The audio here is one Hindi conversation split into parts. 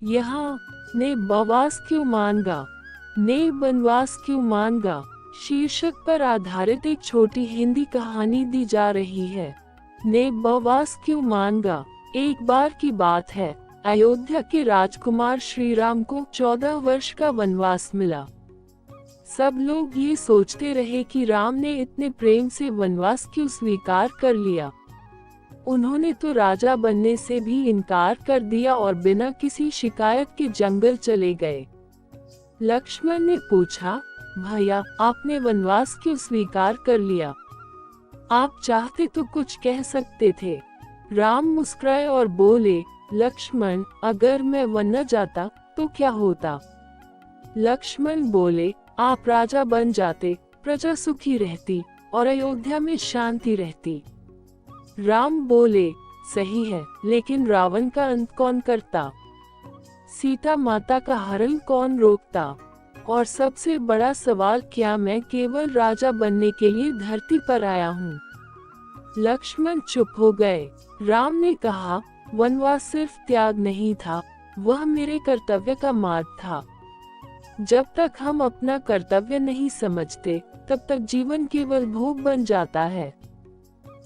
यहाँ ने वनवास क्यों मांगा, ने वनवास क्यों मांगा शीर्षक पर आधारित एक छोटी हिंदी कहानी दी जा रही है। ने वनवास क्यों मांगा। एक बार की बात है, अयोध्या के राजकुमार श्री राम को 14 वर्ष का वनवास मिला। सब लोग ये सोचते रहे कि राम ने इतने प्रेम से वनवास क्यों स्वीकार कर लिया। उन्होंने तो राजा बनने से भी इनकार कर दिया और बिना किसी शिकायत के जंगल चले गए। लक्ष्मण ने पूछा, भैया आपने वनवास क्यों स्वीकार कर लिया? आप चाहते तो कुछ कह सकते थे। राम मुस्कुराए और बोले, लक्ष्मण अगर मैं वन न जाता तो क्या होता? लक्ष्मण बोले, आप राजा बन जाते, प्रजा सुखी रहती और अयोध्या में शांति रहती। राम बोले, सही है, लेकिन रावण का अंत कौन करता? सीता माता का हरण कौन रोकता? और सबसे बड़ा सवाल, क्या मैं केवल राजा बनने के लिए धरती पर आया हूँ? लक्ष्मण चुप हो गए। राम ने कहा, वनवास सिर्फ त्याग नहीं था, वह मेरे कर्तव्य का मार्ग था। जब तक हम अपना कर्तव्य नहीं समझते, तब तक जीवन केवल भोग बन जाता है।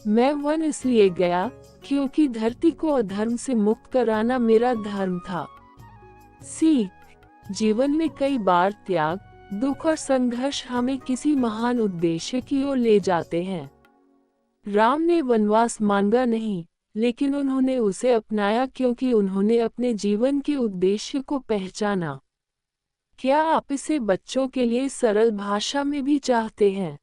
मैं वन इसलिए गया क्योंकि धरती को अधर्म से मुक्त कराना मेरा धर्म था। सीख, जीवन में कई बार त्याग, दुख और संघर्ष हमें किसी महान उद्देश्य की ओर ले जाते हैं। राम ने वनवास मांगा नहीं, लेकिन उन्होंने उसे अपनाया क्योंकि उन्होंने अपने जीवन के उद्देश्य को पहचाना। क्या आप इसे बच्चों के लिए सरल भाषा में भी चाहते हैं?